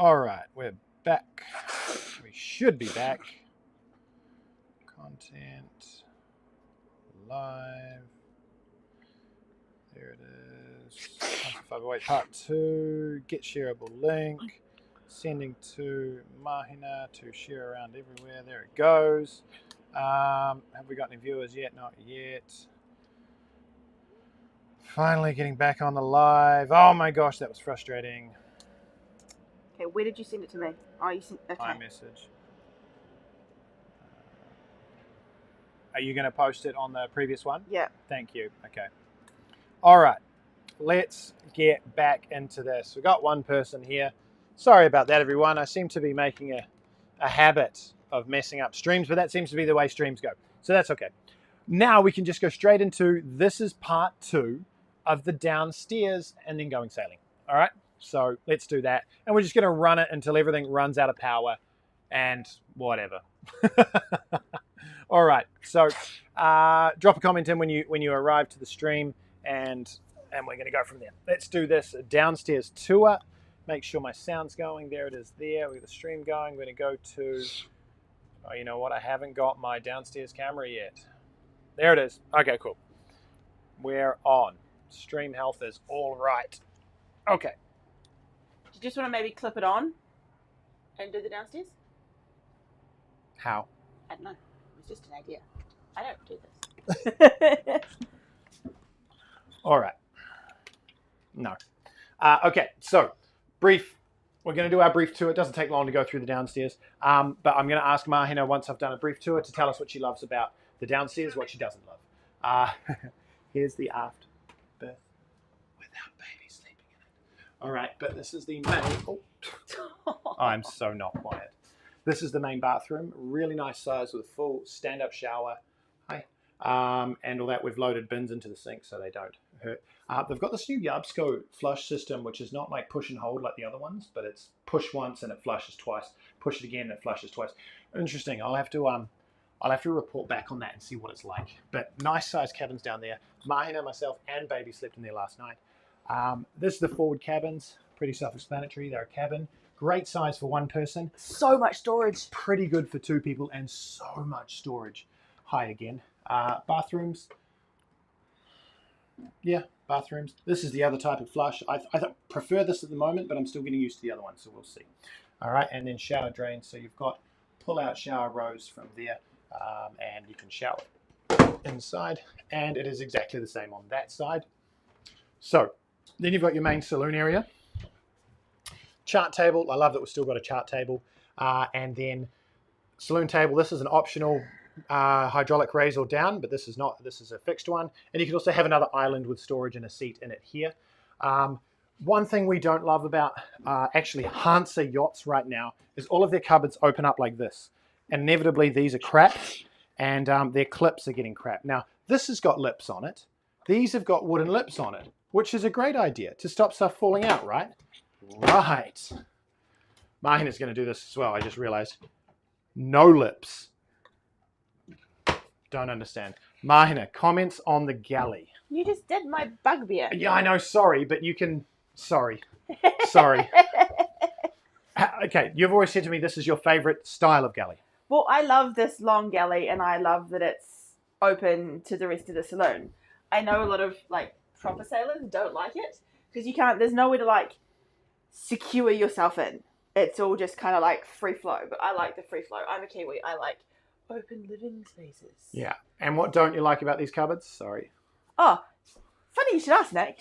All right, we're back. We should be back. Content. Live. There it is. Hanse 508 part 2. Get shareable link. Sending to Mahina to share around everywhere. There it goes. Have we got any viewers yet? Not yet. Finally getting back on the live. Oh my gosh, that was frustrating. Okay, where did you send it to me? Oh, you sent. Okay. iMessage. Are you going to post it on the previous one? Yeah. Thank you. Okay. All right. Let's get back into this. We've got one person here. Sorry about that, everyone. I seem to be making a habit of messing up streams, but that seems to be the way streams go. So that's okay. Now we can just go straight into, this is part 2 of the downstairs and then going sailing. All right. So let's do that. And we're just going to run it until everything runs out of power and whatever. All right. So drop a comment in when you arrive to the stream and we're going to go from there. Let's do this downstairs tour. Make sure my sound's going. There it is there. We got the stream going. We're going to go to, oh, you know what? I haven't got my downstairs camera yet. There it is. Okay, cool. We're on. Stream health is all right. Okay. Do you just want to maybe clip it on and do the downstairs? How? I don't know. It's just an idea. I don't do this. All right. No. Okay, so brief. We're going to do our brief tour. It doesn't take long to go through the downstairs. But I'm going to ask Mahina, once I've done a brief tour, to tell us what she loves about the downstairs, what she doesn't love. Here's the aft berth without baby sleeping in it. All right, but this is the main... Oh, I'm so not quiet. This is the main bathroom. Really nice size with a full stand-up shower. Hi. And all that. We've loaded bins into the sink so they don't hurt. They've got this new Yabsco flush system, which is not like push and hold like the other ones, but it's push once and it flushes twice. Push it again and it flushes twice. Interesting. I'll have to report back on that and see what it's like. But nice size cabins down there. Mahina, myself, and baby slept in there last night. This is the forward cabins. Pretty self-explanatory. They're a cabin. Great size for one person. So much storage. Pretty good for 2 people and so much storage. Hi again. Bathrooms. Yeah, bathrooms. This is the other type of flush. I prefer this at the moment, but I'm still getting used to the other one, so we'll see. All right, and then shower drains. So you've got pull-out shower rows from there, and you can shower inside, and it is exactly the same on that side. So then you've got your main saloon area. Chart table. I love that we've still got a chart table. And then saloon table. This is an optional hydraulic raise or down, but this is not. This is a fixed one. And you can also have another island with storage and a seat in it here. One thing we don't love about actually Hanse yachts right now is all of their cupboards open up like this. And inevitably these are cracked and their clips are getting cracked. Now this has got lips on it. These have got wooden lips on it, which is a great idea to stop stuff falling out, right? Right. Mahina's going to do this as well, I just realized. No lips. Don't understand. Mahina, comments on the galley. You just did my bugbear. Yeah, I know, sorry, but you can... Sorry. Sorry. Okay, you've always said to me this is your favorite style of galley. Well, I love this long galley, and I love that it's open to the rest of the saloon. I know a lot of, like, proper sailors don't like it, because you can't... There's nowhere to, like, secure yourself in. It's all just kind of, like, free flow, but I like the free flow. I'm a Kiwi. I like open living spaces. Yeah. And what don't you like about these cupboards? Sorry. Oh, funny you should ask, Nick.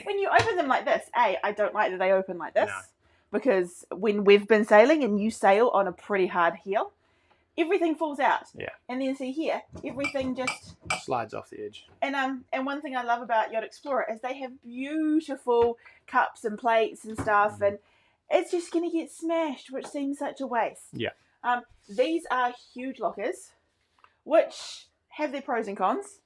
When you open them like this, I don't like that they open like this. No. Because when we've been sailing and you sail on a pretty hard heel, everything falls out. Yeah. And then see here, everything just slides off the edge. And one thing I love about Yacht Explorer is they have beautiful cups and plates and stuff, and it's just going to get smashed, which seems such a waste. Yeah. These are huge lockers, which have their pros and cons.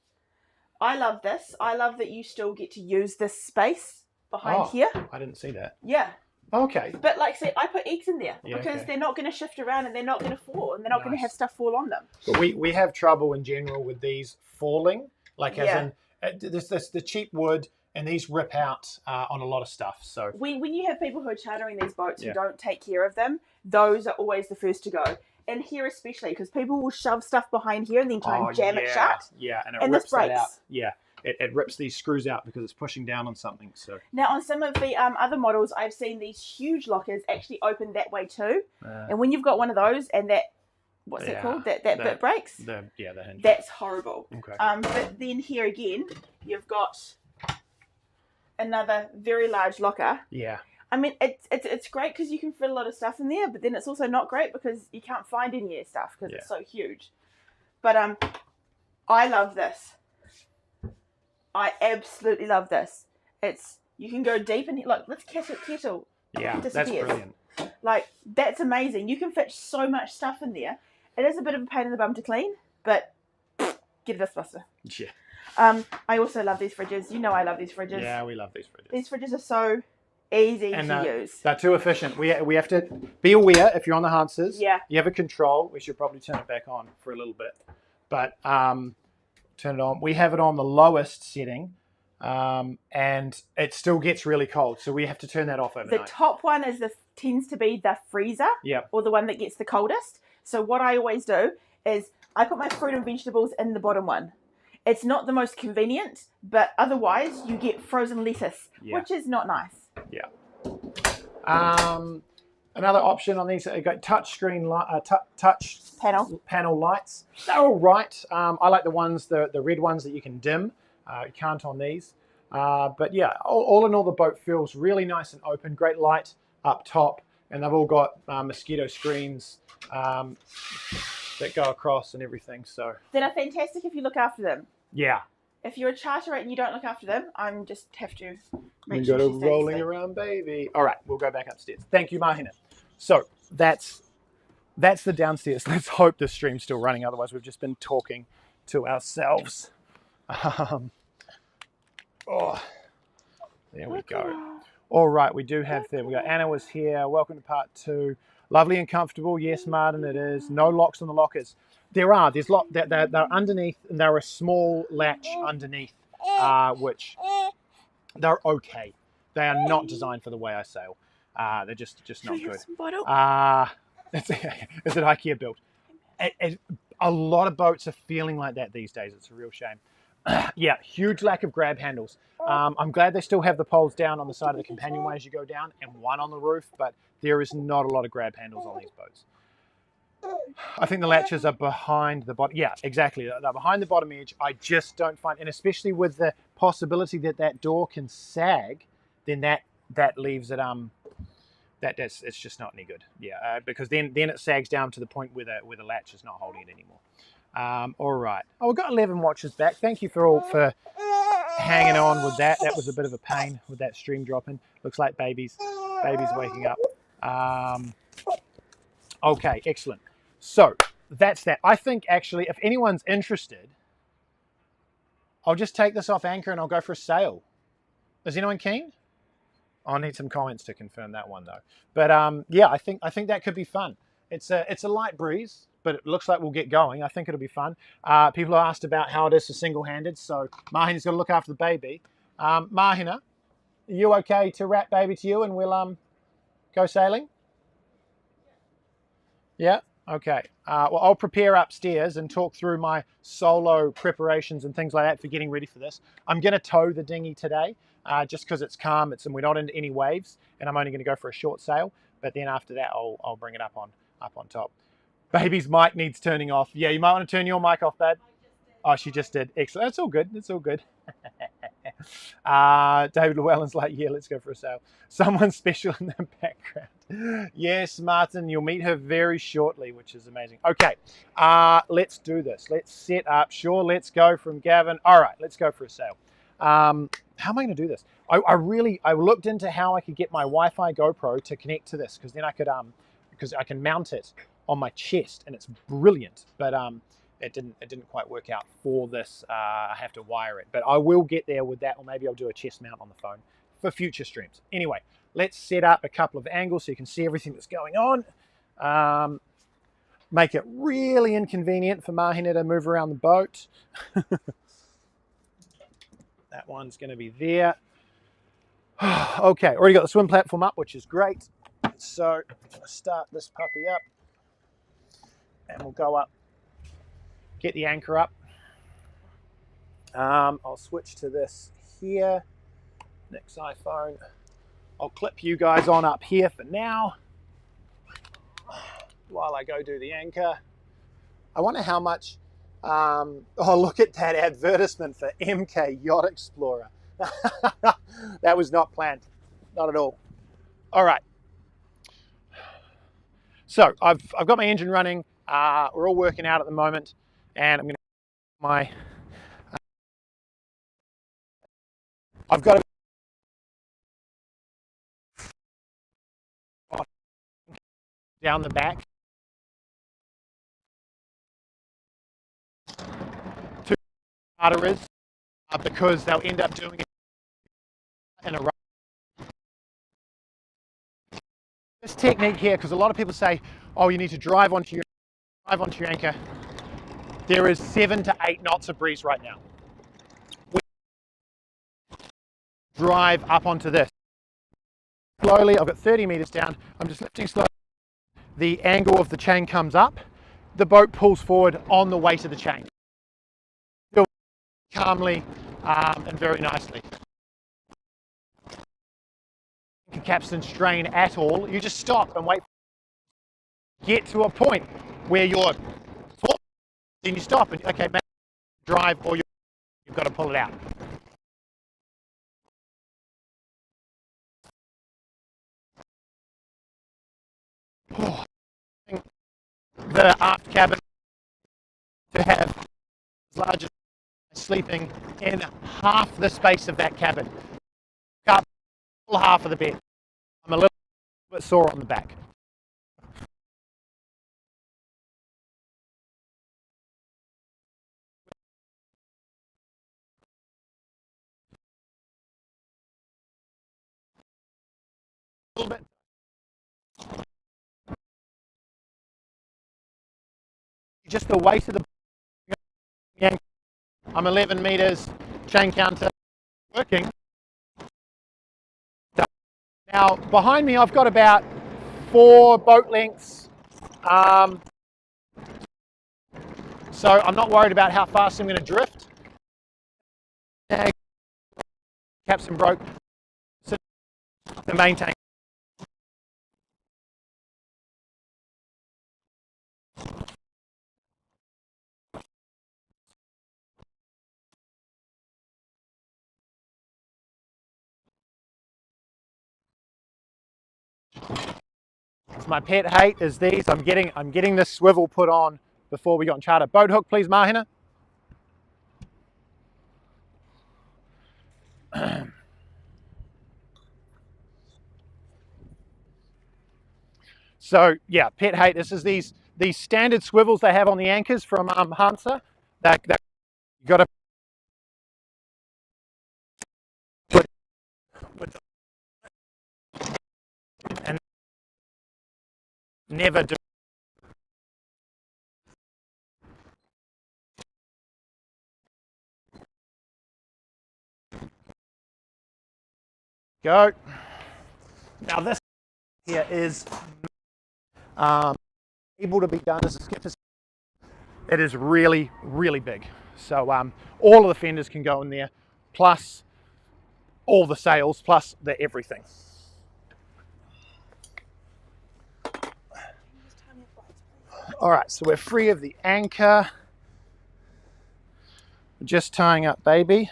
I love this. I love that you still get to use this space behind here. I didn't see that. Yeah. Okay. But like I said, I put eggs in there because they're not going to shift around and they're not going to fall and they're not going to have stuff fall on them. But we have trouble in general with these falling, like as in the cheap wood and these rip out on a lot of stuff. So when you have people who are chartering these boats who don't take care of them, those are always the first to go. And here especially, because people will shove stuff behind here and then try and jam it shut. Yeah, and rips that out. Yeah, it rips these screws out because it's pushing down on something. So now on some of the other models, I've seen these huge lockers actually open that way too. And when you've got one of those and that, what's it called? That bit breaks. The hinge. That's horrible. Okay. But then here again, you've got another very large locker. Yeah. I mean, it's great because you can fit a lot of stuff in there, but then it's also not great because you can't find any of your stuff because it's so huge. But I love this. I absolutely love this. You can go deep in here. Look, let's kettle. Yeah, that's brilliant. Like, that's amazing. You can fit so much stuff in there. It is a bit of a pain in the bum to clean, but get a dustbuster. Yeah. I also love these fridges. You know I love these fridges. Yeah, we love these fridges. These fridges are so easy to use. They're too efficient. We have to be aware if you're on the Hanses. Yeah. You have a control. We should probably turn it back on for a little bit. But turn it on. We have it on the lowest setting. And it still gets really cold. So we have to turn that off overnight. The top one tends to be the freezer. Yep. Or the one that gets the coldest. So what I always do is I put my fruit and vegetables in the bottom one. It's not the most convenient, but otherwise you get frozen lettuce, which is not nice. Yeah. Another option on these, you've got touch panel lights. They're all right. I like the ones, the red ones that you can dim. You can't on these. But yeah, all in all, the boat feels really nice and open. Great light up top, and they've all got mosquito screens that go across and everything. So that are fantastic if you look after them. Yeah. If you're a charterer and you don't look after them, I'm just have to make sure she's rolling around, baby. All right, we'll go back upstairs. Thank you, Mahina. So that's the downstairs. Let's hope the stream's still running. Otherwise, we've just been talking to ourselves. There we go. All right, we do have them. We got Anna was here. Welcome to part 2. Lovely and comfortable. Yes, Martin, it is. No locks on the lockers. They're they're underneath, and they're a small latch underneath, which they're okay. They are not designed for the way I sail. They're just not good. It's an IKEA build. A lot of boats are feeling like that these days. It's a real shame. Yeah, huge lack of grab handles. I'm glad they still have the poles down on the side of the companionway as you go down, and one on the roof, but there is not a lot of grab handles on these boats. I think the latches are behind the bottom. Yeah, exactly. They're behind the bottom edge. I just don't find, and especially with the possibility that door can sag, then that leaves it it's just not any good. Yeah, because then it sags down to the point where the latch is not holding it anymore. All right. Oh, we've got 11 watchers back. Thank you for hanging on with that. That was a bit of a pain with that stream dropping. Looks like baby's waking up. Okay, excellent. So that's that. I think actually, if anyone's interested, I'll just take this off anchor and I'll go for a sail. Is anyone keen? I'll need some comments to confirm that one though. But yeah, I think that could be fun. It's a light breeze, but it looks like we'll get going. I think it'll be fun. People have asked about how it is for single-handed, so Mahina's got to look after the baby. Mahina, are you okay to wrap baby to you and we'll go sailing? Yeah? Okay. Well, I'll prepare upstairs and talk through my solo preparations and things like that for getting ready for this. I'm going to tow the dinghy today just because it's calm and we're not into any waves, and I'm only going to go for a short sail. But then after that, I'll bring it up on top. Baby's mic needs turning off. Yeah, you might want to turn your mic off, babe. Oh, she just did. Excellent. That's all good. It's all good. David Llewellyn's like, yeah, let's go for a sail. Someone special in the background. Yes, Martin, you'll meet her very shortly, which is amazing. Okay, let's do this. Let's set up. Sure, let's go from Gavin. All right, let's go for a sail. How am I going to do this? I looked into how I could get my Wi-Fi GoPro to connect to this, because then I could because I can mount it on my chest, and it's brilliant. But it didn't quite work out for this. I have to wire it, but I will get there with that, or maybe I'll do a chest mount on the phone for future streams. Anyway, let's set up a couple of angles so you can see everything that's going on. Make it really inconvenient for Mahina to move around the boat. That one's going to be there. Okay, already got the swim platform up, which is great. So start this puppy up and we'll go up, get the anchor up. I'll switch to this here, next iPhone. I'll clip you guys on up here for now while I go do the anchor. I wonder how much, oh, look at that advertisement for MK Yacht Explorer. That was not planned, not at all. All right. So I've got my engine running. We're all working out at the moment, and I'm going to my. I've got to down the back. Two harder is because they'll end up doing it in a row. This technique here, because a lot of people say, "Oh, you need to drive onto your anchor." There is 7 to 8 knots of breeze right now. We drive up onto this slowly. I've got 30 meters down. I'm just lifting slowly. The angle of the chain comes up. The boat pulls forward on the weight of the chain. Feel calmly and very nicely. Capstan strain at all. You just stop and wait. Get to a point where you're full, then you stop and okay, maybe drive, or you've got to pull it out. Oh, the aft cabin to have as large as sleeping in half the space of that cabin. Up half of the bed. I'm a little bit sore on the back. A little bit. Just the weight of the I'm 11 meters, chain counter working. Now behind me I've got about 4 boat lengths, so I'm not worried about how fast I'm going to drift. Capstan broke, so the main tank. My pet hate is these. I'm getting this swivel put on before we got on charter. Boat hook, please, Mahina. So yeah, pet hate. This is these standard swivels they have on the anchors from Hanse. That you got to put and never do. Go. Now this here is able to be done as a skipper's. It is really, really big. So all of the fenders can go in there, plus all the sails, plus the everything. All right, so we're free of the anchor. Just tying up baby.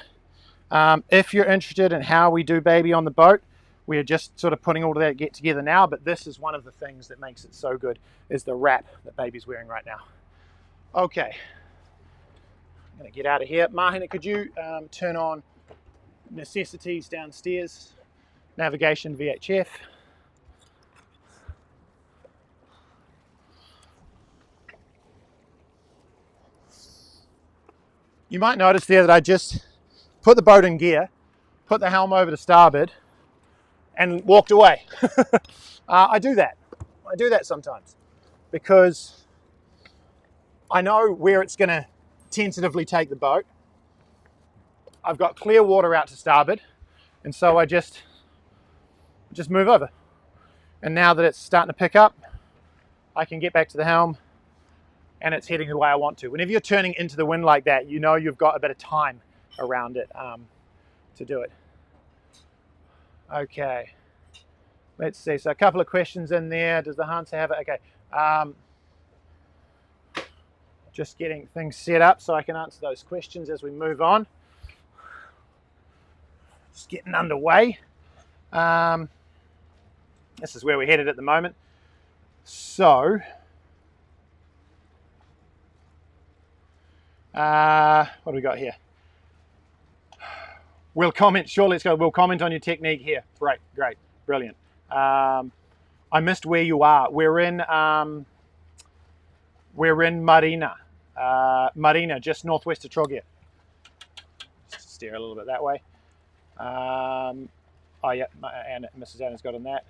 If you're interested in how we do baby on the boat, we're just sort of putting all of that get together now, but this is one of the things that makes it so good, is the wrap that baby's wearing right now. Okay, I'm gonna get out of here. Mahina, could you turn on necessities downstairs? Navigation VHF. You might notice there that I just put the boat in gear, put the helm over to starboard, and walked away. I do that sometimes because I know where it's going to tentatively take the boat. I've got clear water out to starboard, and so I just just move over. And now that it's starting to pick up, I can get back to the helm and it's heading the way I want to. Whenever you're turning into the wind like that, you know you've got a bit of time around it to do it. Okay, let's see. So a couple of questions in there. Does the Hanse have it? Okay. Just getting things set up so I can answer those questions as we move on. Just getting underway. This is where we're headed at the moment. So, what do we got here? We'll comment, sure, let's go. We'll comment on your technique here. Great, great, brilliant. I missed where you are. We're in Marina. Marina, just northwest of Trogia. Just steer a little bit that way. Oh yeah, and Mrs. Anna's got on that.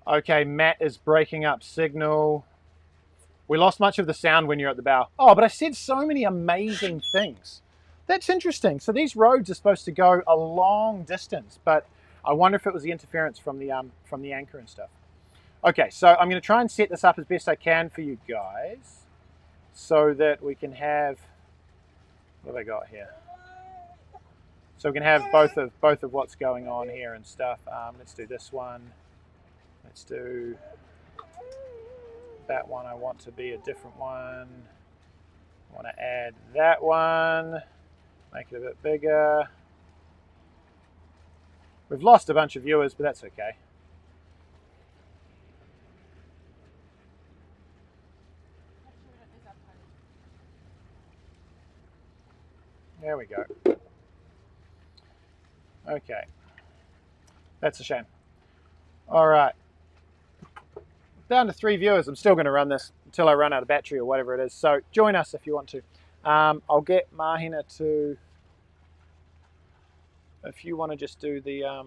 Okay, Matt is breaking up signal. We lost much of the sound when you're at the bow. Oh, but I said so many amazing things. That's interesting. So these roads are supposed to go a long distance, but I wonder if it was the interference from the anchor and stuff. Okay, so I'm going to try and set this up as best I can for you guys, so that we can have, what have I got here? So we can have both of what's going on here and stuff. Let's do this one. Let's do that one. I want to be a different one. I want to add that one. Make it a bit bigger. We've lost a bunch of viewers, but that's okay. There we go. Okay. That's a shame. All right. Down to 3 viewers. I'm still going to run this until I run out of battery or whatever it is. So join us if you want to. I'll get Mahina to, if you want to just do the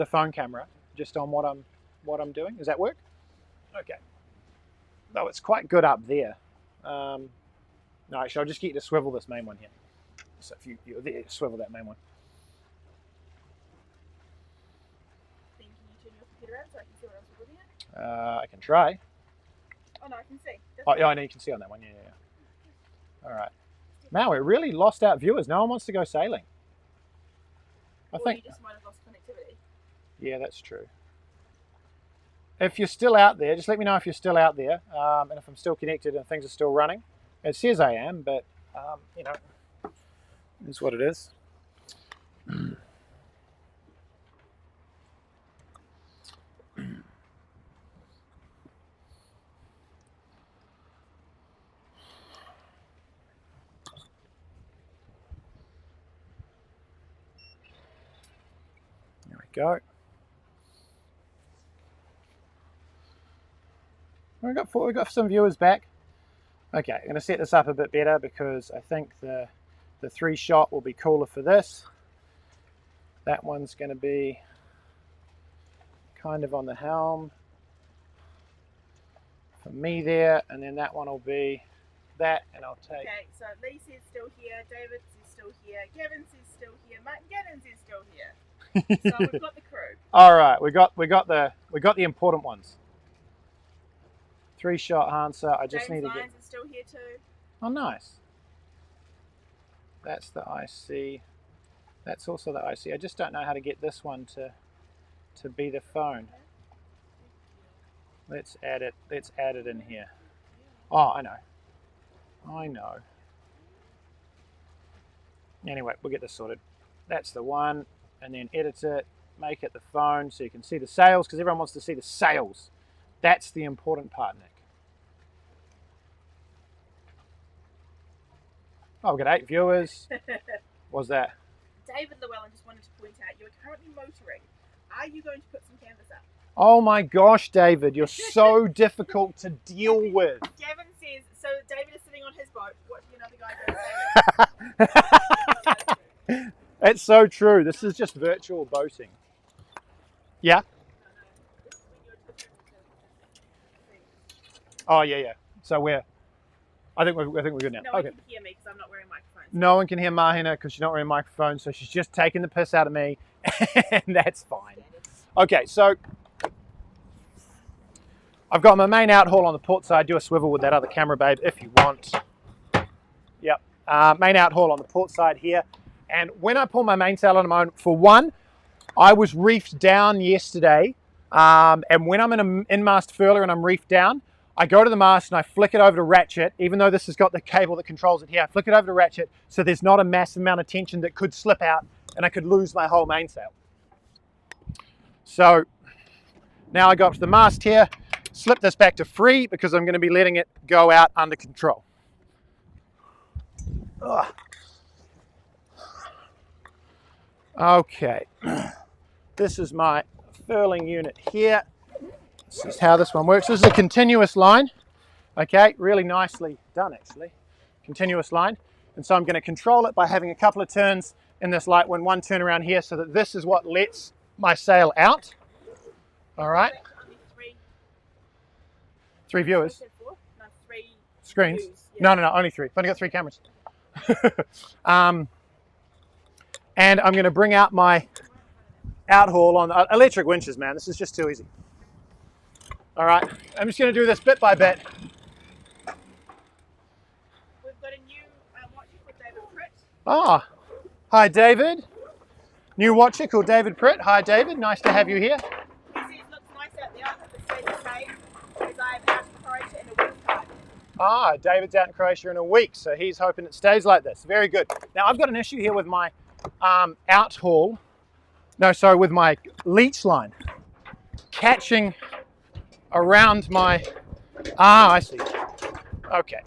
phone camera just on what I'm doing. Does that work? Okay. Though it's quite good up there. No, actually, I'll just get you to swivel this main one here. So if you swivel that main one. Can you turn your computer around so I can see what I'm swiveling at? I can try. Oh no, I can see. Oh yeah, I know you can see on that one. Yeah. All right. Now we really lost out viewers. No one wants to go sailing. I think. You just might have lost connectivity. Yeah, that's true. If you're still out there, just let me know if you're still out there, and if I'm still connected and things are still running. It says I am, but you know, it's what it is. There we go. We got some viewers back. Okay, I'm going to set this up a bit better because I think the 3-shot will be cooler for this. That one's going to be kind of on the helm for me there, and then that one will be that, and I'll take. Okay, so Lee says still here, David says still here, Gavin says still here, Martin Gannon says still here. So we've got the crew. All right, we got the important ones. 3-shot Hanse. I just James need to Lyons is still here too. Oh, nice. That's the IC. That's also the IC. I just don't know how to get this one to be the phone. Let's add it. Let's add it in here. Oh, I know. Anyway, we'll get this sorted. That's the one, and then edit it, make it the phone so you can see the sails, because everyone wants to see the sails. That's the important part, Nick. Oh, we've got 8 viewers. What's that? David Llewellyn just wanted to point out you are currently motoring. Are you going to put some canvas up? Oh my gosh, David, you're so difficult to deal with. Gavin says, so David is sitting on his boat watching another guy go sailing. It's so true. This is just virtual boating. Yeah? Oh, yeah. So where? I think we're good now. No okay. one can hear me because I'm not wearing microphones. No one can hear Mahina because she's not wearing a microphone, so she's just taking the piss out of me, and that's fine. Okay, so I've got my main out haul on the port side. Do a swivel with that other camera, babe, if you want. Yep, main out haul on the port side here. And when I pull my mainsail on the moment, for one, I was reefed down yesterday, and when I'm in an in-mast furler and I'm reefed down, I go to the mast and I flick it over to ratchet, even though this has got the cable that controls it here. I flick it over to ratchet so there's not a massive amount of tension that could slip out and I could lose my whole mainsail. So now I go up to the mast here, slip this back to free because I'm going to be letting it go out under control. Ugh. Okay, this is my furling unit here. This is how this one works. This is a continuous line. Okay, really nicely done actually. Continuous line. And so I'm going to control it by having a couple of turns in this light one, one turn around here so that this is what lets my sail out. All right. Three viewers. No, 3 screens. views, yeah. No, only 3. I've only got 3 cameras. And I'm going to bring out my out haul on electric winches, man. This is just too easy. All right, I'm just going to do this bit by bit. We've got a new watcher called David Pritt. Ah, hi David. New watcher called David Pritt. Hi David, nice to have you here. He says it looks nice out there, but it stays the same as I'm out in Croatia in a week's time. Ah, David's out in Croatia in a week, so he's hoping it stays like this. Very good. Now I've got an issue here with my out haul. No, sorry, with my leech line catching around my, I see. Okay.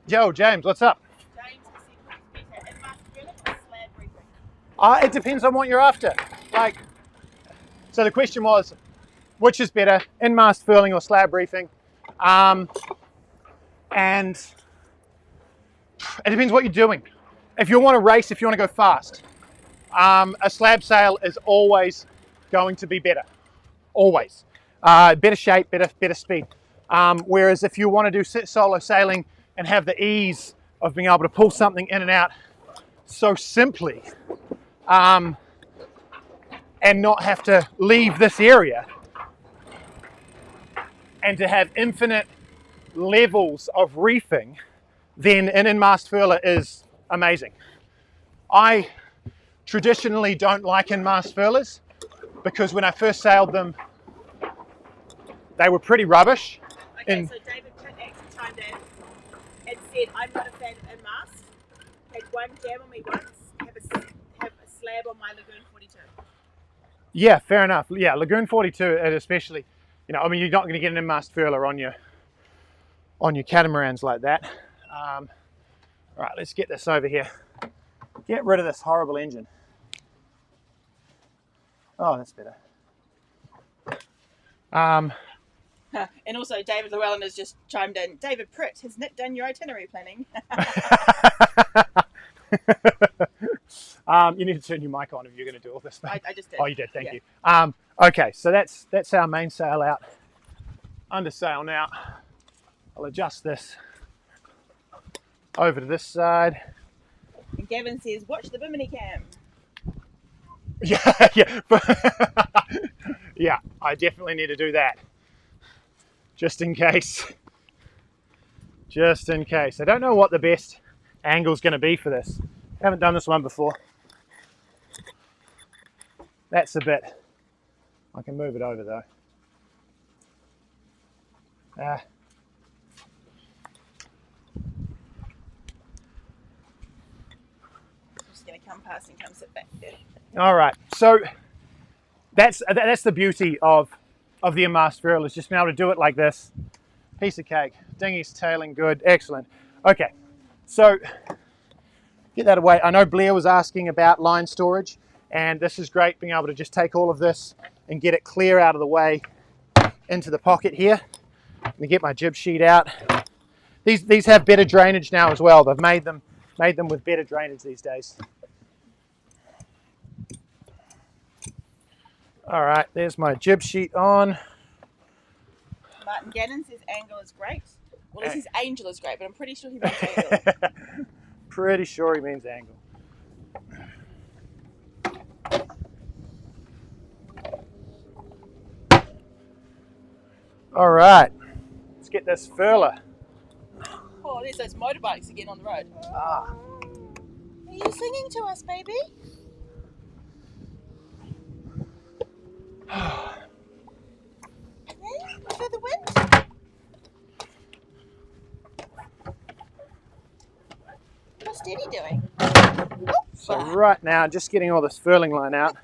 Yo, James, what's up? James is better in mast furling or slab reefing? It depends on what you're after. Like, so the question was, which is better, in-mast furling or slab reefing? And it depends what you're doing. If you want to race, if you want to go fast, a slab sail is always going to be better. Always. Better shape, better speed. Whereas if you want to do solo sailing and have the ease of being able to pull something in and out so simply, and not have to leave this area, and to have infinite levels of reefing, then an in-mast furler is amazing. I traditionally don't like in-mast furlers because when I first sailed them, they were pretty rubbish. Okay, so David Pritt actually chimed in and said, I'm not a fan of in-mast. Had one jam on me once, have a slab on my Lagoon 42. Yeah, fair enough. Yeah, Lagoon 42 especially, you know, I mean, you're not going to get an in-mast furler on your catamarans like that. Right, let's get this over here. Get rid of this horrible engine. Oh, that's better. And also, David Llewellyn has just chimed in. David Pritt has Nick done your itinerary planning? You need to turn your mic on if you're going to do all this. I just did. Oh, you did. Thank you. Okay, so that's our mainsail out. Undersail now. I'll adjust this over to this side. And Gavin says, watch the bimini cam. Yeah, yeah. Yeah, I definitely need to do that. Just in case. Just in case. I don't know what the best angle is going to be for this. I haven't done this one before. That's a bit. I can move it over though. Just going to come past and come sit back there. All right. So that's the beauty of of the unmasked furlers, just being able to do it like this. Piece of cake. Dinghy's tailing good, excellent. Okay, so get that away. I know Blair was asking about line storage, and this is great, being able to just take all of this and get it clear out of the way into the pocket here. Let me get my jib sheet out. These have better drainage now as well. They've made them with better drainage these days. All right, there's my jib sheet on. Martin Gannon says angle is great. Well, this is angel is great, but I'm pretty sure he means angle. Pretty sure he means angle. All right, let's get this furler. Oh, there's those motorbikes again on the road. Ah. Are you singing to us, baby? For the wind? What's Daddy doing? So right now, just getting all this furling line out.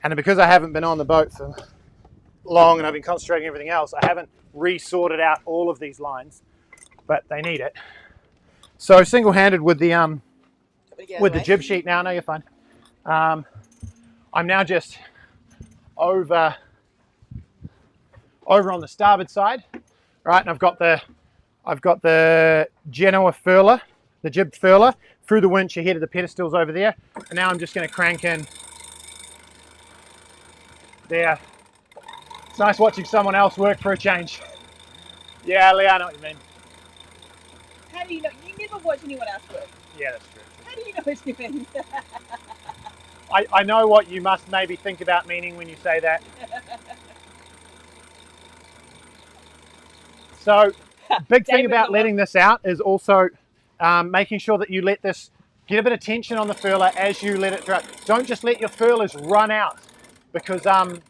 And because I haven't been on the boat for long and I've been concentrating on everything else, I haven't re-sorted out all of these lines, but they need it. So single-handed with the jib sheet now. No, you're fine. I'm now just over on the starboard side, right? And I've got the Genoa furler, the jib furler, through the winch ahead of the pedestals over there. And now I'm just going to crank in there. It's nice watching someone else work for a change. Yeah, Lee, I know what you mean. How do you know? You never watch anyone else work. Yeah, that's true. How do you know what you mean? I know what you must maybe think about meaning when you say that. So, big thing about letting this out is also making sure that you let this get a bit of tension on the furler as you let it through. Don't just let your furlers run out, because they'll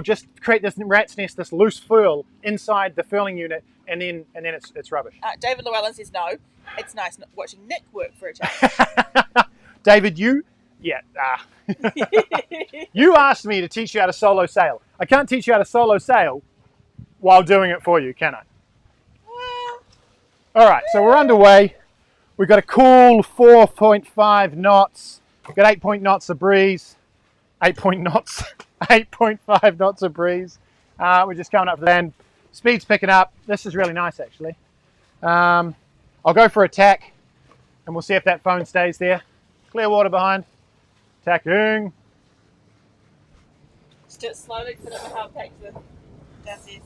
just create this rat's nest, this loose furl inside the furling unit, and then it's rubbish. David Llewellyn says no. It's nice watching Nick work for a change. David, you asked me to teach you how to solo sail. I can't teach you how to solo sail while doing it for you, can I? Well, all right, so we're underway. We've got a cool 4.5 knots. We've got 8 knots of breeze. 8.5 knots of breeze. We're just coming up to the end. Speed's picking up. This is really nice, actually. I'll go for a tack, and we'll see if that phone stays there. Clear water behind. Tacking. Just slowly, because I don't know how it takes the downstairs.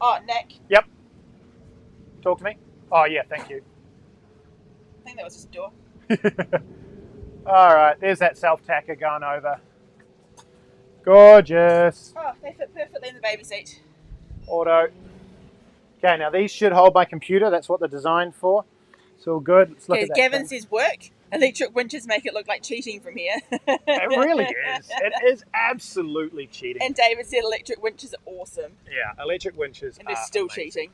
Oh, Nick. Yep. Talk to me. Oh, yeah, thank you. I think that was just a door. All right, there's that self-tacker going over. Gorgeous. Oh, they fit perfectly in the baby seat. Auto. Okay, now these should hold my computer. That's what they're designed for. It's all good. Let's look at that. Gavin says work. Electric winches make it look like cheating from here. It really is. It is absolutely cheating. And David said electric winches are awesome. Yeah, electric winches and they're still cheating.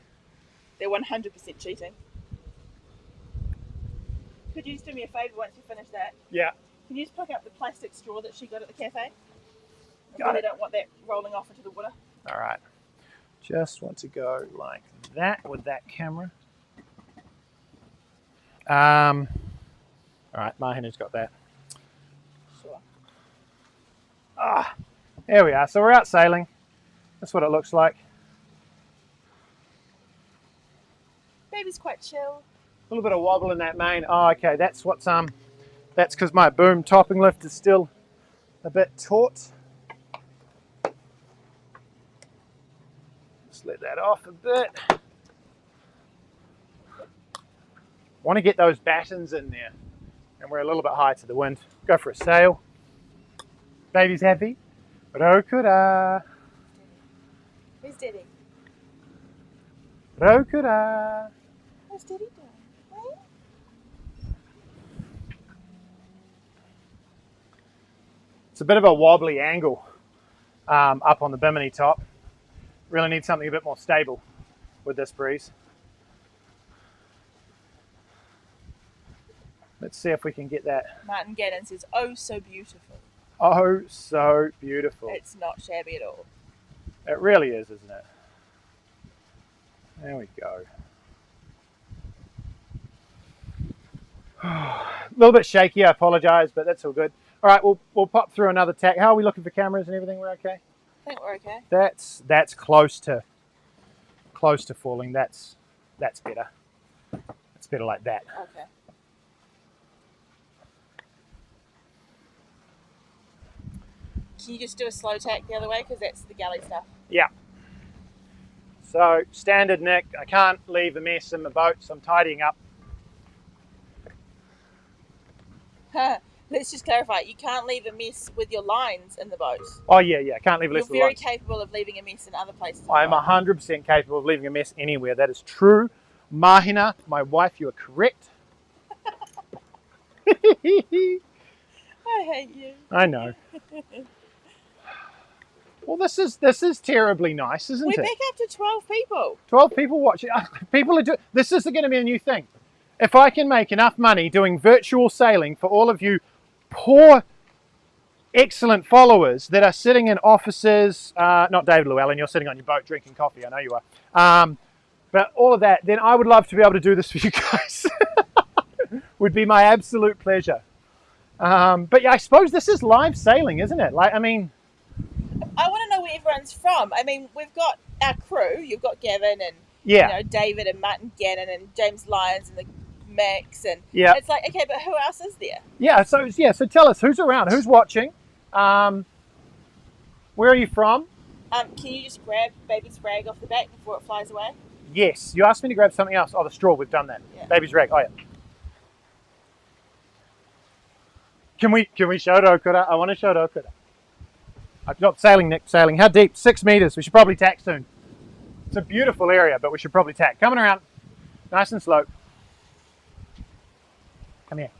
They're 100% cheating. Could you just do me a favour once you finish that? Yeah. Can you just pick up the plastic straw that she got at the cafe? I Got really it. don't want that rolling off into the water. All right. Just want to go like that with that camera. All right, Mahina's got that. Sure. There we are. So we're out sailing. That's what it looks like. Baby's quite chill. A little bit of wobble in that main. Oh, okay. That's what's that's because my boom topping lift is still a bit taut. Just let that off a bit. Want to get those battens in there, and we're a little bit high to the wind. Go for a sail. Baby's happy. Rokura. Where's Daddy? Rokura. What's Daddy doing? It's a bit of a wobbly angle up on the bimini top. Really need something a bit more stable with this breeze. Let's see if we can get that. Martin Gannon says, "Oh, so beautiful." Oh, so beautiful. It's not shabby at all. It really is, isn't it? There we go. A little bit shaky, I apologise, but that's all good. All right, we'll pop through another tack. How are we looking for cameras and everything? We're okay? I think we're okay. That's close to falling. That's better. It's better like that. Okay. Can you just do a slow tack the other way? Because that's the galley stuff. Yeah. So, standard Nick, I can't leave a mess in my boat, so I'm tidying up. Let's just clarify. You can't leave a mess with your lines in the boat. Oh, yeah, I can't leave a mess. You're very capable of leaving a mess in other places. I'm 100% capable of leaving a mess anywhere. That is true. Mahina, my wife, you are correct. I hate you. I know. Well, this is terribly nice, isn't it? We're back up to 12 people. 12 people watching. People are doing. This is going to be a new thing. If I can make enough money doing virtual sailing for all of you poor, excellent followers that are sitting in offices, not David Llewellyn, you're sitting on your boat drinking coffee, I know you are. But all of that, then I would love to be able to do this for you guys. Would be my absolute pleasure. But yeah, I suppose this is live sailing, isn't it? Like, I mean, I want to know where everyone's from. I mean, we've got our crew. You've got Gavin and David and Martin Gannon and James Lyons and the Max, and it's like, okay, but who else is there? So tell us who's around, who's watching, where are you from? Can you just grab baby's rag off the back before it flies away? Yes, you asked me to grab something else. Oh, the straw, we've done that. Yeah. Baby's rag. Oh yeah. Can we show Okura? I want to show Okura. I've got sailing, Nick, sailing. How deep? 6 meters. We should probably tack soon. It's a beautiful area, but we should probably tack. Coming around, nice and slow. Come here.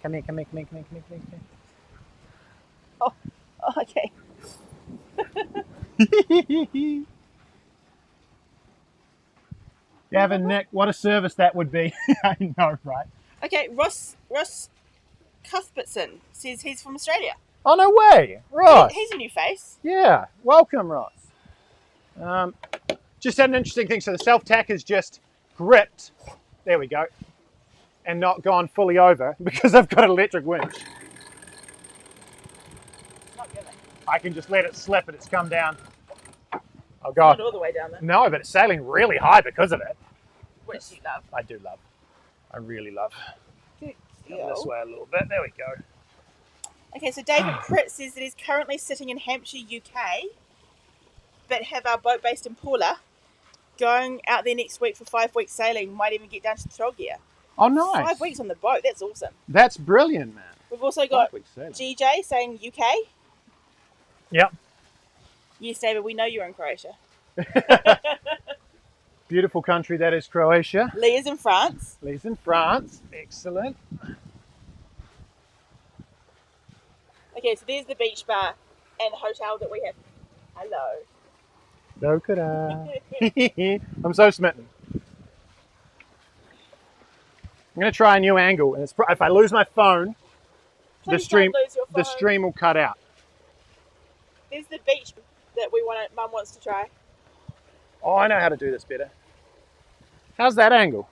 Oh, okay. Gavin, Nick, what a service that would be. I know, right? Okay, Ross Cuthbertson says he's from Australia. Oh, no way. Ross. He's a new face. Yeah. Welcome, Ross. Just had an interesting thing. So the self-tack is just gripped. There we go. And not gone fully over because I've got an electric winch. Not giving. I can just let it slip and it's come down. Oh, God. Not all the way down there. No, but it's sailing really high because of it. Which you love. I do love. I really love. Good. Come this way a little bit. There we go. Okay, so David Pritt says that he's currently sitting in Hampshire, UK, but have our boat based in Paula. Going out there next week for 5 weeks sailing. Might even get down to Trogia. Oh, nice. 5 weeks on the boat. That's awesome. That's brilliant, man. We've also got GJ saying UK. Yep. Yes, David, we know you're in Croatia. Beautiful country that is Croatia. Leah's in France. Leah's in France. Excellent. Okay, so there's the beach bar and hotel that we have. Hello. Look at her. I'm so smitten. I'm going to try a new angle, and if I lose my phone, the stream will cut out. There's the beach that Mum wants to try. Oh, I know how to do this better. How's that angle?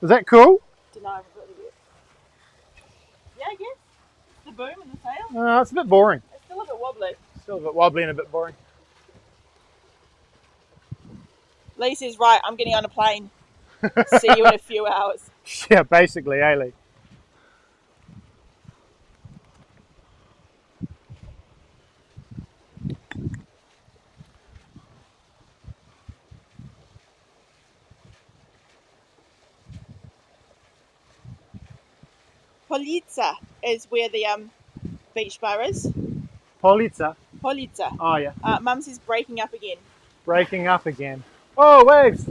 Is that cool? Don't know, yeah, I guess. The boom and the sail. It's a bit boring. It's still a bit wobbly. Still a bit wobbly and a bit boring. Lee says, right, I'm getting on a plane. See you in a few hours. Yeah, basically, Lee. Polica is where the beach bar is. Polica? Polica. Oh, yeah. Mum says breaking up again. Breaking up again. Oh, waves!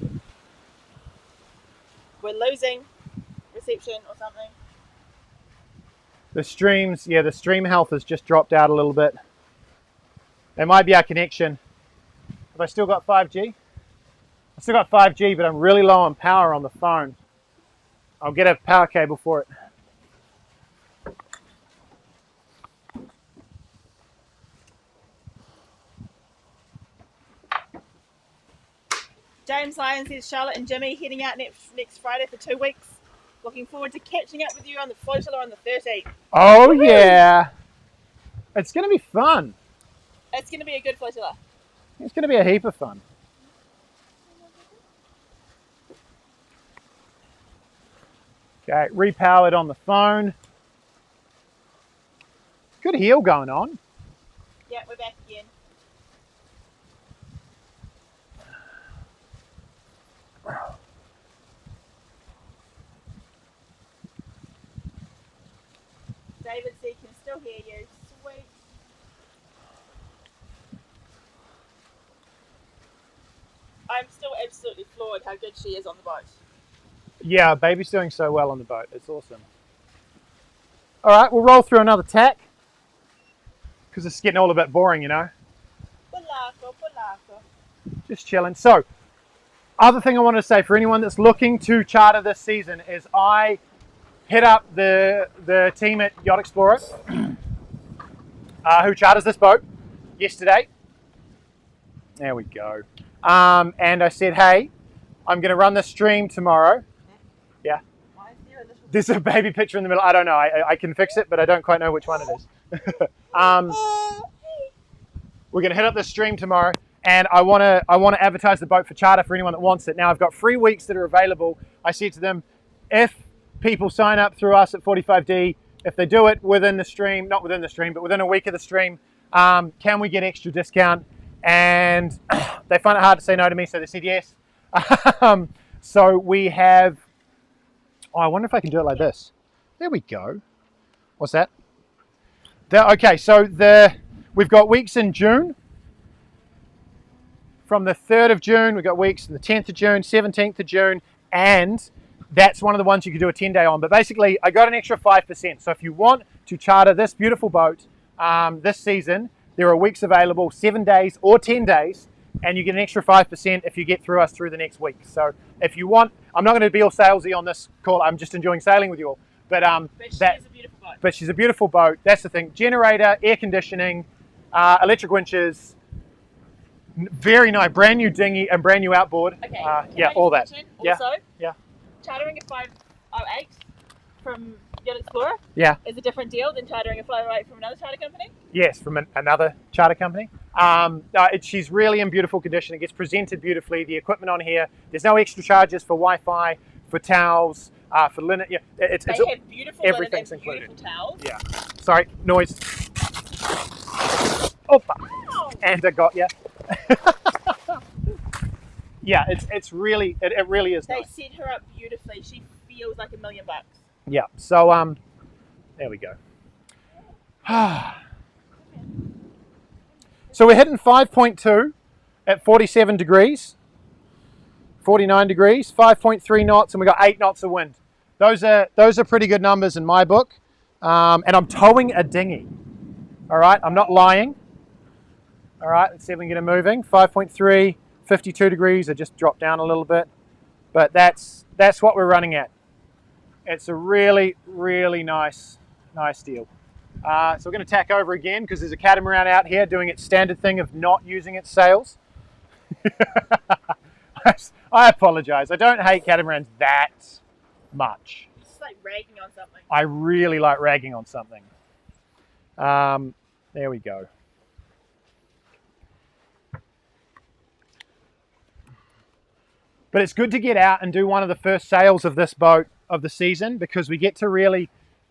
We're losing reception or something. The stream health has just dropped out a little bit. It might be our connection. Have I still got 5G? I still got 5G, but I'm really low on power on the phone. I'll get a power cable for it. James Lyon says Charlotte and Jimmy heading out next Friday for 2 weeks. Looking forward to catching up with you on the flotilla on the 13th. Oh, woo-hoo! Yeah. It's going to be fun. It's going to be a good flotilla. It's going to be a heap of fun. Okay, repowered on the phone. Good heel going on. Yeah, we're back again. David C can still hear you. Sweet. I'm still absolutely floored how good she is on the boat. Yeah, baby's doing so well on the boat. It's awesome. All right, we'll roll through another tack because it's getting all a bit boring, you know. Polaco. Just chilling. So, other thing I wanted to say for anyone that's looking to charter this season is I hit up the team at Yacht Explorer who charters this boat yesterday. There we go. And I said, hey, I'm going to run the stream tomorrow. Yeah. Why is there a little... There's a baby picture in the middle. I don't know. I can fix it, but I don't quite know which one it is. We're going to hit up the stream tomorrow, and I want to advertise the boat for charter for anyone that wants it. Now, I've got 3 weeks that are available. I said to them, if people sign up through us at 45D, if they do it within the stream, not within the stream, but within a week of the stream, can we get extra discount? And they find it hard to say no to me, so they said yes. So we have, I wonder if I can do it like this. There we go. What's that? Okay, so we've got weeks in June. From the 3rd of June, we've got weeks from the 10th of June, 17th of June, and that's one of the ones you can do a 10-day on. But basically, I got an extra 5%. So if you want to charter this beautiful boat this season, there are weeks available, 7 days or 10 days, and you get an extra 5% if you get through us through the next week. So if you want, I'm not going to be all salesy on this call. I'm just enjoying sailing with you all. But she is a beautiful boat. But she's a beautiful boat. That's the thing. Generator, air conditioning, electric winches, very nice, brand new dinghy and brand new outboard. Okay. Yeah, all that. Also, yeah. Chartering a 508 from Yacht Explorer is a different deal than chartering a 508 from another charter company? Yes, from another charter company. She's really in beautiful condition. It gets presented beautifully. The equipment on here, there's no extra charges for Wi-Fi, for towels, for linen. Yeah, they have beautiful everything's linen and beautiful towels. Yeah. Sorry, noise. Oh, and I got you. Yeah, it really is They nice. set her up beautifully. She feels like $1 million. Yeah. So there we go. So we're hitting 5.2 at 47 degrees, 49 degrees, 5.3 knots, and we got 8 knots of wind. Those are pretty good numbers in my book. And I'm towing a dinghy. All right, I'm not lying. All right, let's see if we can get it moving. 5.3, 52 degrees. I just dropped down a little bit, but that's what we're running at. It's a really, really nice deal. So we're going to tack over again because there's a catamaran out here doing its standard thing of not using its sails. I apologize. I don't hate catamarans that much. It's just like ragging on something. I really like ragging on something. There we go. But it's good to get out and do one of the first sails of this boat of the season because we get to really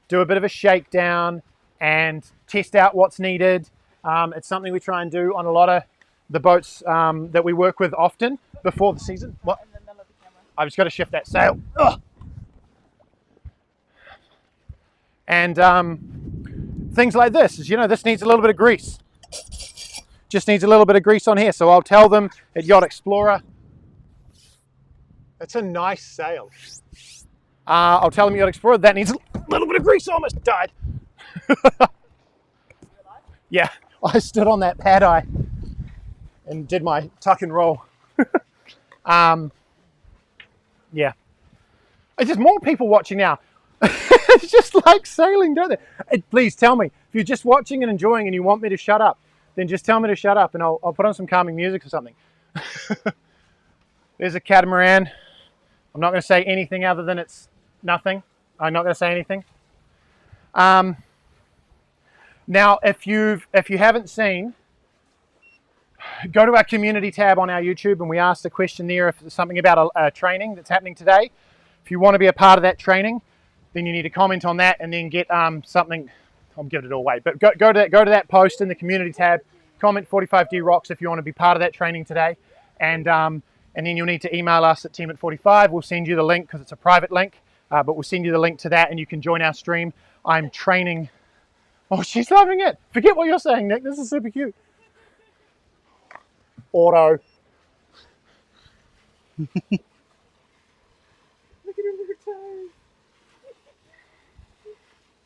do a bit of a shakedown and test out what's needed. It's something we try and do on a lot of the boats that we work with often before the season. What? In the middle of the camera. I've just got to shift that sail. Ugh. And things like this, as you know, this needs a little bit of grease. Just needs a little bit of grease on here. So I'll tell them at Yacht Explorer, it's a nice sail. I'll tell them Yacht Explorer, that needs a little bit of grease. Almost died. Yeah, I stood on that pad eye and did my tuck and roll. Yeah. There's more people watching now. It's just like sailing, don't they? Please tell me, if you're just watching and enjoying and you want me to shut up, then just tell me to shut up and I'll put on some calming music or something. There's a catamaran. I'm not going to say anything other than it's nothing. I'm not going to say anything. Now, if you haven't seen, go to our community tab on our YouTube, and we asked a question there if there's something about a training that's happening today. If you want to be a part of that training, then you need to comment on that and then get something. I'm giving it all away, but go to that post in the community tab. Comment 45D Rocks if you want to be part of that training today, and then you'll need to email us at team@45. We'll send you the link because it's a private link, but we'll send you the link to that, and you can join our stream. I'm training. Oh, she's loving it. Forget what you're saying, Nick. This is super cute. Auto. Look at her toes.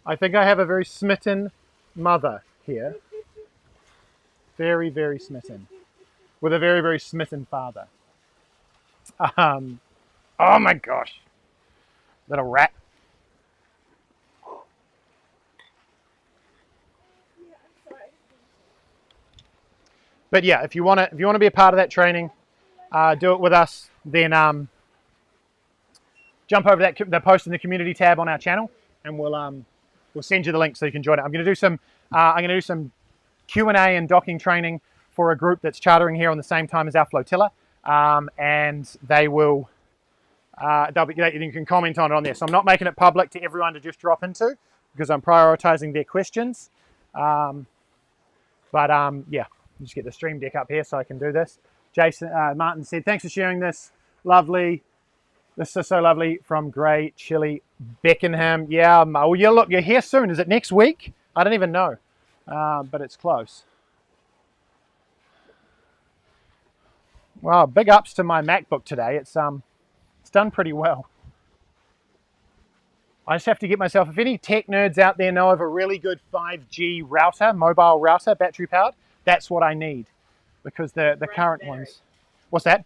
I think I have a very smitten mother here. Very, very smitten. With a very, very smitten father. Oh my gosh. Little rat. But yeah, if you want to be a part of that training, do it with us. Then jump over the post in the community tab on our channel, and we'll send you the link so you can join it. I'm going to do some Q&A and docking training for a group that's chartering here on the same time as our flotilla, and you can comment on it on there. So I'm not making it public to everyone to just drop into because I'm prioritizing their questions. Yeah, just get the stream deck up here so I can do this. Martin said, thanks for sharing this. Lovely. This is so lovely from Grey Chili Beckenham. Yeah, well, yeah, look, you're here soon. Is it next week? I don't even know, but it's close. Wow, big ups to my MacBook today. It's done pretty well. I just have to get myself, if any tech nerds out there know of a really good 5G router, mobile router, battery powered, that's what I need, because the current ones. What's that?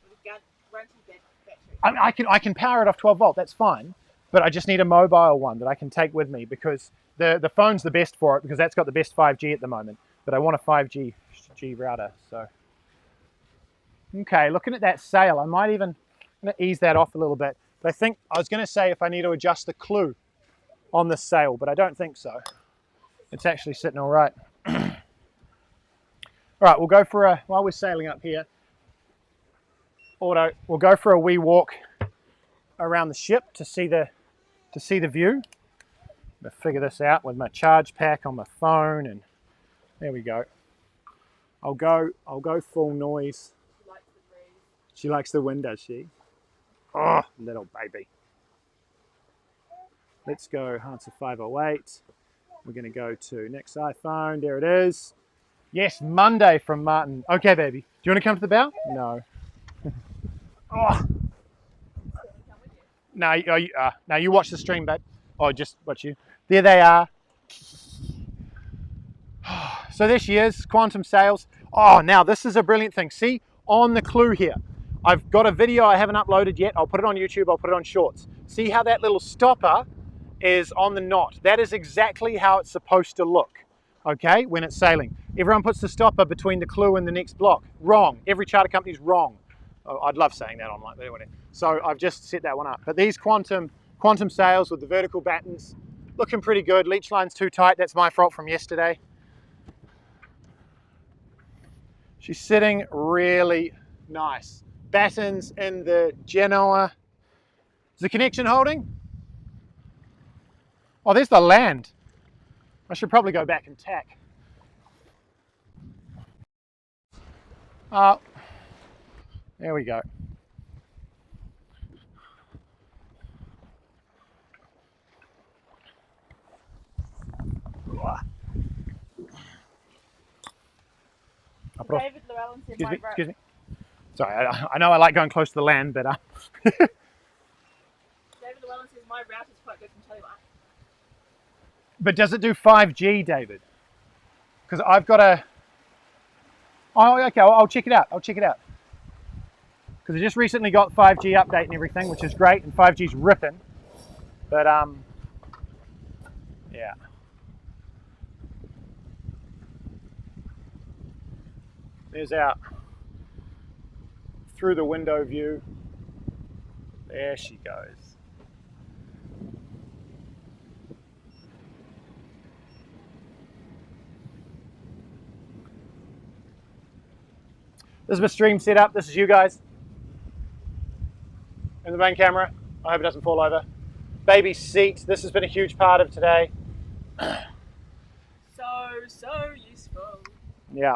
I can power it off 12 volt, that's fine, but I just need a mobile one that I can take with me, because the phone's the best for it, because that's got the best 5G at the moment, but I want a 5G router. So okay, looking at that sail, I might even ease that off a little bit, but I think I was going to say if I need to adjust the clue on the sail, but I don't think so. It's actually sitting all right. All right, we'll go for while we're sailing up here, we'll go for a wee walk around the ship to see the view. I'll figure this out with my charge pack on my phone, and there we go. I'll go full noise. She likes the wind, does she? Oh, little baby. Let's go Hanse 508. We're going to go to next iPhone. There it is. Yes, Monday from Martin. Okay, baby. Do you want to come to the bow? No. Oh. No, you watch the stream, babe. Oh, just watch you. There they are. So there she is, quantum sails. Oh, now this is a brilliant thing. See, on the clue here, I've got a video I haven't uploaded yet. I'll put it on YouTube, I'll put it on Shorts. See how that little stopper is on the knot? That is exactly how it's supposed to look, okay, when it's sailing. Everyone puts the stopper between the clue and the next block. Wrong. Every charter company's wrong. Oh, I'd love saying that online, but anyway. So I've just set that one up. But these quantum sails with the vertical battens, looking pretty good. Leech line's too tight. That's my fault from yesterday. She's sitting really nice. Battens in the Genoa. Is the connection holding? Oh, there's the land. I should probably go back and tack. There we go. David Llewellyn said excuse me. Sorry, I know I like going close to the land, but David Llewellyn says my route is quite good from Telemark. But does it do 5G, David? Because I've got a... Oh, okay, I'll check it out. I'll check it out. Because I just recently got 5G update and everything, which is great, and 5G's ripping. But, yeah. There's our through the window view There she goes. This is my stream setup. This is you guys in the main camera. I hope it doesn't fall over. Baby seat. This has been a huge part of today. So useful. Yeah.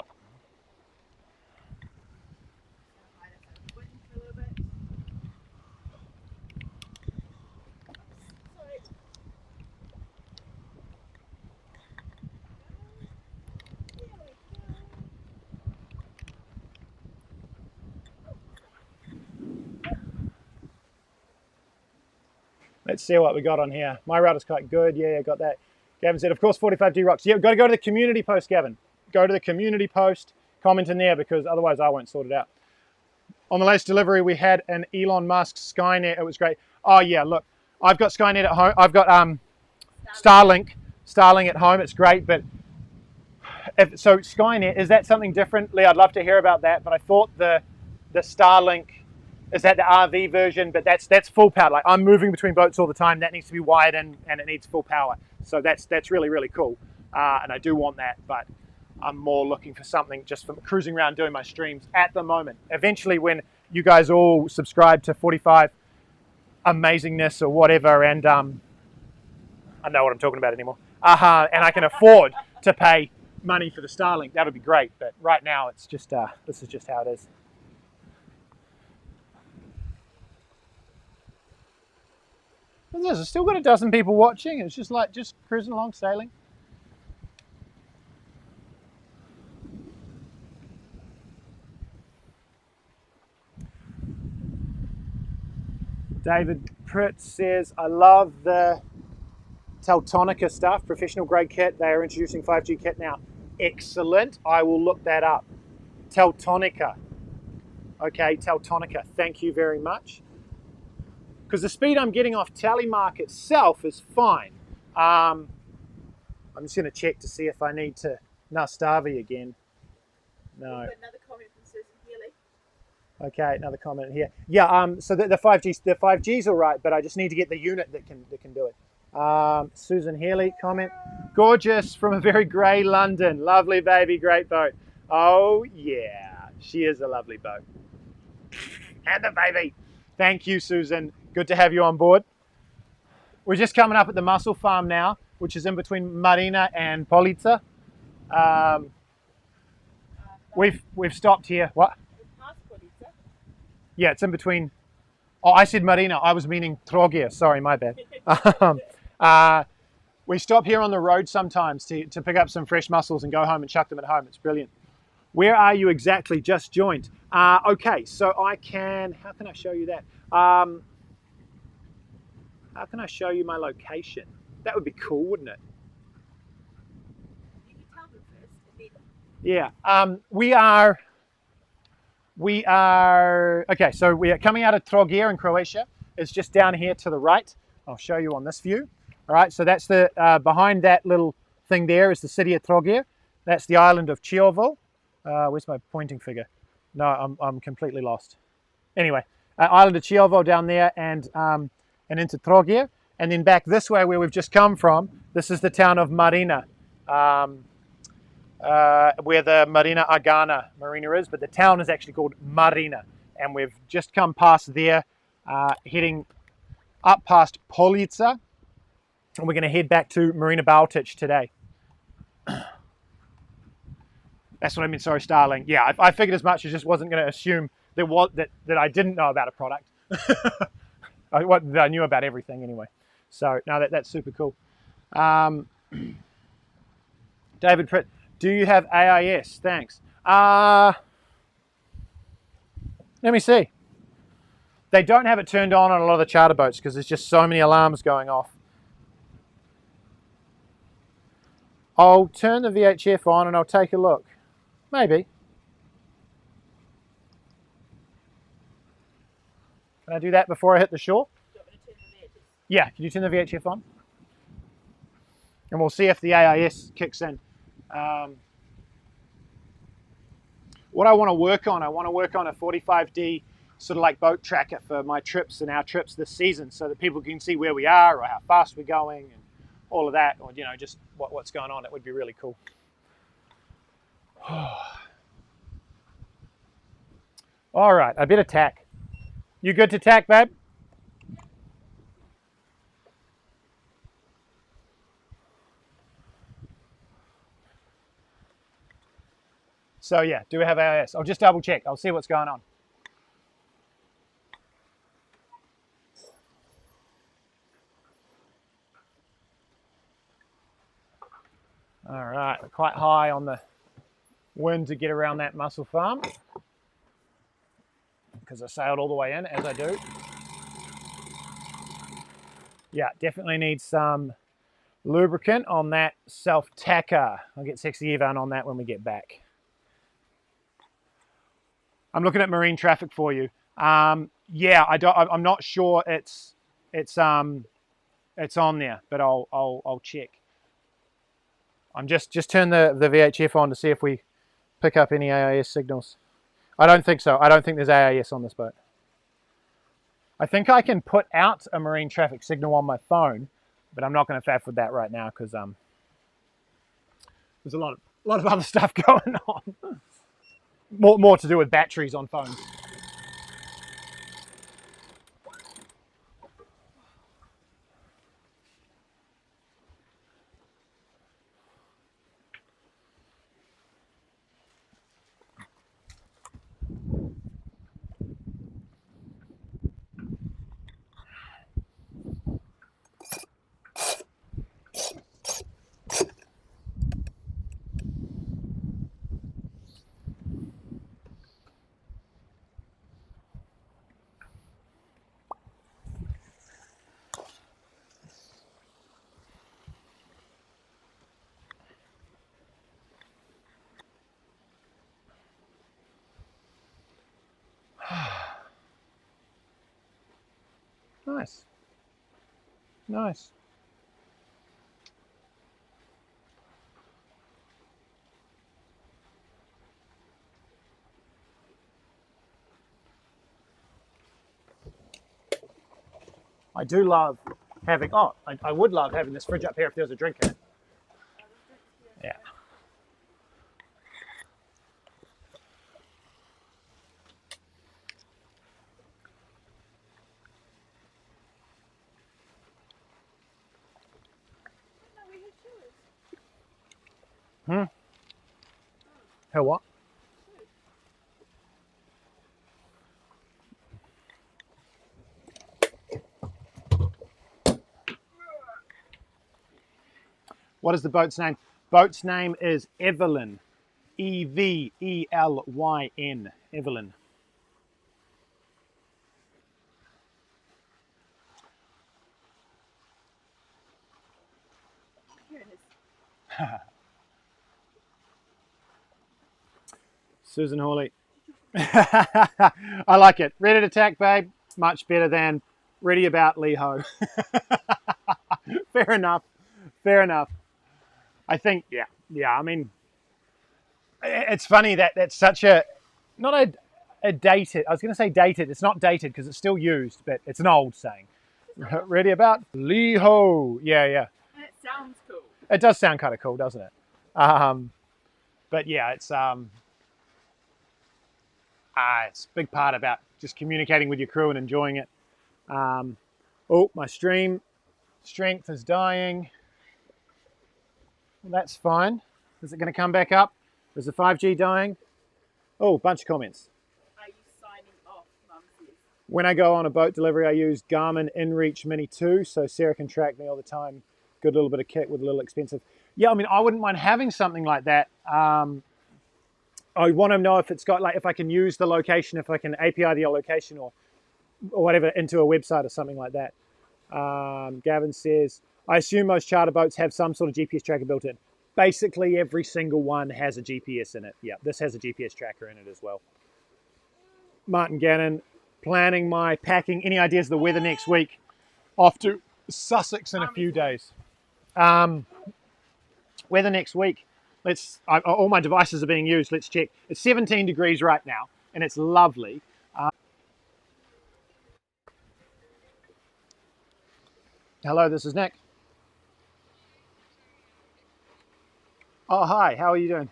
Let's see what we got on here. My router's quite good. Yeah, got that. Gavin said, of course, 45D rocks. Yeah, got to go to the community post, Gavin. Go to the community post, comment in there, because otherwise I won't sort it out. On the latest delivery, we had an Elon Musk Skynet. It was great. Oh, yeah, look, I've got Skynet at home. I've got Starlink at home. It's great, but so Skynet, is that something different? Lee, I'd love to hear about that, but I thought the Starlink, is that the RV version? But that's full power. Like, I'm moving between boats all the time. That needs to be wired in, and it needs full power. So that's really, really cool. And I do want that, but I'm more looking for something just for cruising around doing my streams at the moment. Eventually, when you guys all subscribe to 45 Amazingness or whatever, and I don't know what I'm talking about anymore, and I can afford to pay money for the Starlink, that would be great. But right now, it's just this is just how it is. There's still got a dozen people watching. It's just like just cruising along, sailing. David Pritt says, I love the Teltonica stuff, professional grade kit. They are introducing 5G kit now. Excellent. I will look that up. Teltonica. Okay, Teltonica. Thank you very much. Because the speed I'm getting off Telemark itself is fine. I'm just going to check to see if I need to Nastavi again. No. Another comment from Susan Healy. Okay, another comment here. Yeah, so the 5G's all right, but I just need to get the unit that can do it. Susan Healy comment. Gorgeous from a very grey London. Lovely baby, great boat. Oh yeah, she is a lovely boat. And the baby. Thank you, Susan. Good to have you on board. We're just coming up at the mussel farm now, which is in between Marina and Polica. We've stopped here. What? Yeah, it's in between. Oh, I said Marina. I was meaning Trogir. Sorry, my bad. We stop here on the road sometimes to pick up some fresh mussels and go home and chuck them at home. It's brilliant. Where are you exactly? Just joined. Okay, so how can I show you that? How can I show you my location? That would be cool, wouldn't it? You can tell them first. Yeah, we are, okay, so we are coming out of Trogir in Croatia. It's just down here to the right. I'll show you on this view. All right, so that's behind that little thing there is the city of Trogir. That's the island of Chiovo. Where's my pointing figure? No, I'm completely lost. Anyway, island of Chiovo down there and into Trogir. And then back this way where we've just come from, this is the town of Marina, where the Marina Agana marina is, but the town is actually called Marina. And we've just come past there, heading up past Polica, and we're going to head back to Marina Baltic today. That's what I mean, sorry, Starling. Yeah, I figured as much. I just wasn't going to assume that I didn't know about a product. I knew about everything anyway. So, no, that's super cool. David Pritt, do you have AIS? Thanks. Let me see. They don't have it turned on a lot of the charter boats because there's just so many alarms going off. I'll turn the VHF on and I'll take a look. Maybe. Can I do that before I hit the shore? Do you want me to turn the VHF? Yeah, can you turn the VHF on? And we'll see if the AIS kicks in. What I want to work on a 45D sort of like boat tracker for my trips and our trips this season, so that people can see where we are or how fast we're going and all of that, or just what's going on. It would be really cool. All right, I better tack. You good to tack, babe? So yeah, do we have AIS? I'll just double check. I'll see what's going on. All right, we're quite high on the wind to get around that mussel farm because I sailed all the way in, as I do. Yeah, definitely need some lubricant on that self-tacker. I'll get Sexy Evan on that when we get back. I'm looking at marine traffic for you. Yeah, I'm not sure it's on there, but I'll check. I'm just turn the VHF on to see if we pick up any AIS signals. I don't think so. I don't think there's AIS on this boat. I think I can put out a marine traffic signal on my phone, but I'm not going to faff with that right now because there's a lot of other stuff going on. More to do with batteries on phones. Nice. Nice. I do love having, I would love having this fridge up here if there was a drink in it. Yeah. Hell what? What is the boat's name? Boat's name is Evelyn. Evelyn. Evelyn. Susan Hawley. I like it. Ready to tack, babe. Much better than ready about Lee Ho. Fair enough. Fair enough. I think, yeah. I mean, it's funny that that's such not a dated, I was going to say dated. It's not dated because it's still used, but it's an old saying. Ready about Lee Ho. Yeah. And it sounds cool. It does sound kind of cool, doesn't it? But yeah, it's a big part about just communicating with your crew and enjoying it. Oh, my stream strength is dying. Well, that's fine. Is it going to come back up? Is the 5G dying? Oh, bunch of comments. Are you signing off, Mum says? When I go on a boat delivery, I use Garmin InReach Mini 2, so Sarah can track me all the time. Good little bit of kit with a little expensive. Yeah, I mean, I wouldn't mind having something like that. I want to know if it's got, like, if I can use the location, if I can API the location or whatever into a website or something like that. Gavin says, I assume most charter boats have some sort of GPS tracker built in. Basically, every single one has a GPS in it. Yeah, this has a GPS tracker in it as well. Martin Gannon, planning my packing. Any ideas of the weather next week? Off to Sussex in a few days. Weather next week. All my devices are being used. Let's check. It's 17 degrees right now, and it's lovely. Hello, this is Nick. Oh, hi, how are you doing?